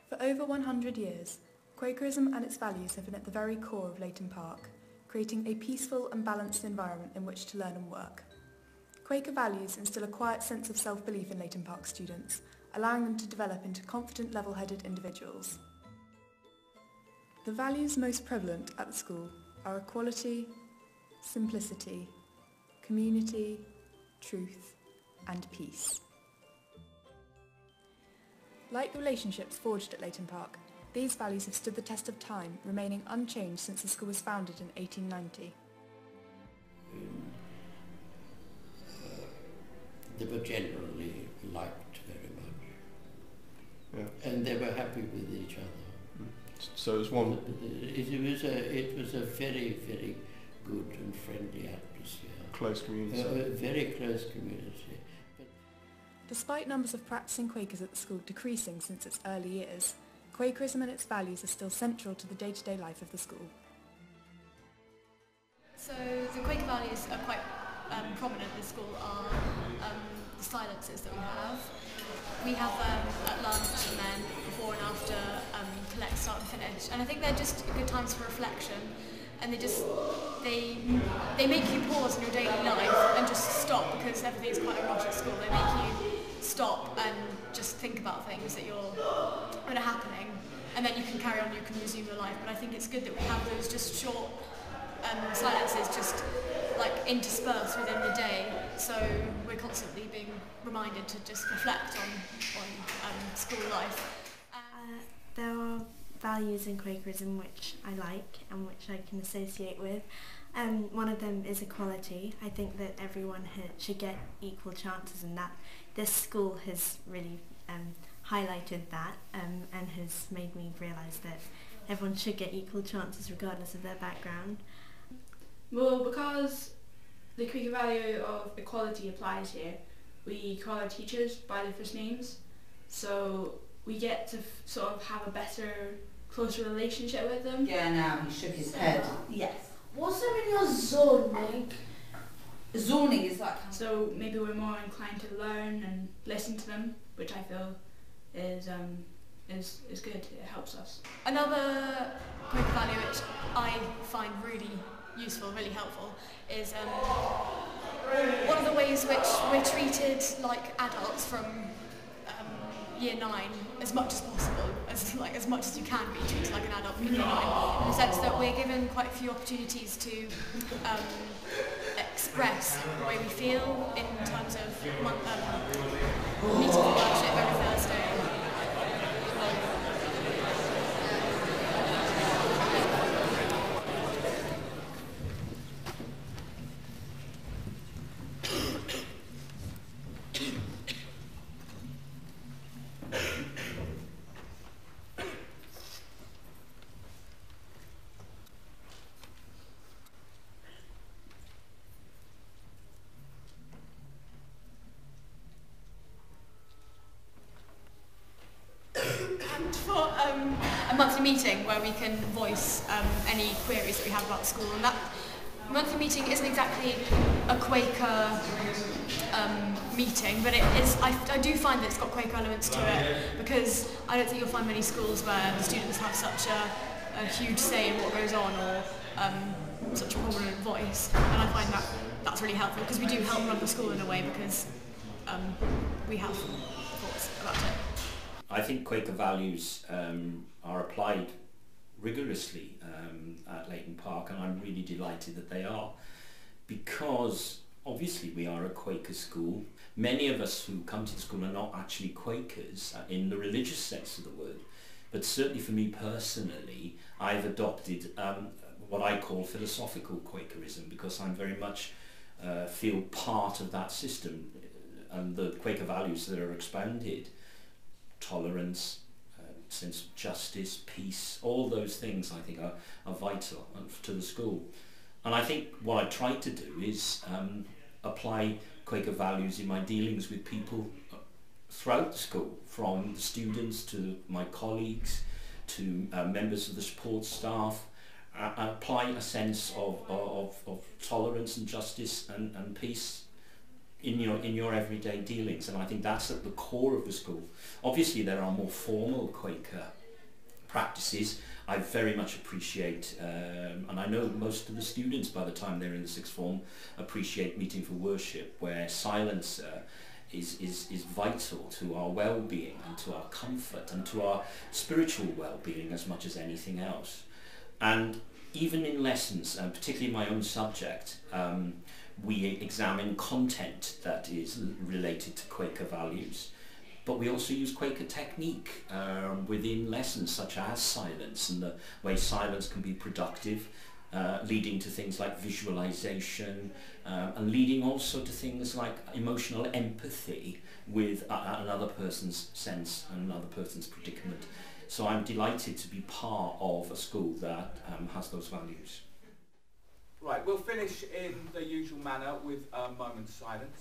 For over 100 years, Quakerism and its values have been at the very core of Leighton Park, creating a peaceful and balanced environment in which to learn and work. Quaker values instill a quiet sense of self-belief in Leighton Park students, allowing them to develop into confident, level-headed individuals. The values most prevalent at the school are equality, simplicity, community, truth, and peace. Like the relationships forged at Leighton Park, these values have stood the test of time, remaining unchanged since the school was founded in 1890. They were generally liked very much. Yeah. And they were happy with each other. So it was one... It was a very, very good and friendly atmosphere. Close community. A very close community. But despite numbers of practicing Quakers at the school decreasing since its early years, Quakerism and its values are still central to the day-to-day life of the school. So the Quaker values are quite prominent in the school are the silences that we have. We have them at lunch and then before and after collect, start and finish. And I think they're just good times for reflection, and they make you pause in your daily life and just stop, because everything's quite a rush at school. They make you stop and just think about things that are happening, and then you can carry on, you can resume your life. But I think it's good that we have those just short silences just like interspersed within the day, so we're constantly being reminded to just reflect on school life. There are values in Quakerism which I like and which I can associate with. One of them is equality. I think that everyone should get equal chances, and that this school has really highlighted that and has made me realise that everyone should get equal chances regardless of their background. Well, because the Quaker value of equality applies here, we call our teachers by their first names, so we get to sort of have a better, closer relationship with them. Yeah, now he shook his head. Yes. What's there in your zoning? Zoning is that kind of... So maybe we're more inclined to learn and listen to them, which I feel is good. It helps us. Another Quaker value which I find really useful, really helpful, is one of the ways which we're treated like adults from year 9 as much as possible, as much as you can be treated like an adult from year 9, in the sense that we're given quite a few opportunities to express the way we feel in terms of meeting for worship every Thursday. And for a monthly meeting where we can voice any queries that we have about the school, and that monthly meeting isn't exactly a Quaker meeting, but it is. I do find that it's got Quaker elements to it, because I don't think you'll find many schools where the students have such a huge say in what goes on, or such a prominent voice, and I find that that's really helpful, because we do help run the school in a way, because we have thoughts about it. I think Quaker values are applied rigorously at Leighton Park, and I'm really delighted that they are, because obviously we are a Quaker school. Many of us who come to the school are not actually Quakers in the religious sense of the word, but certainly for me personally, I've adopted what I call philosophical Quakerism, because I'm very much feel part of that system, and the Quaker values that are expounded, tolerance, sense of justice, peace, all those things I think are vital to the school. And I think what I try to do is apply Quaker values in my dealings with people throughout the school, from students to my colleagues to members of the support staff. Apply a sense of tolerance and justice and peace in your everyday dealings, and I think that's at the core of the school. Obviously there are more formal Quaker practices. I very much appreciate, and I know most of the students by the time they're in the sixth form appreciate meeting for worship, where silence is vital to our well-being and to our comfort and to our spiritual well-being as much as anything else. And even in lessons, and particularly my own subject, we examine content that is related to Quaker values, but we also use Quaker technique within lessons, such as silence and the way silence can be productive, leading to things like visualization, and leading also to things like emotional empathy with another person's sense and another person's predicament. So I'm delighted to be part of a school that has those values. Right, we'll finish in the usual manner with a moment's silence.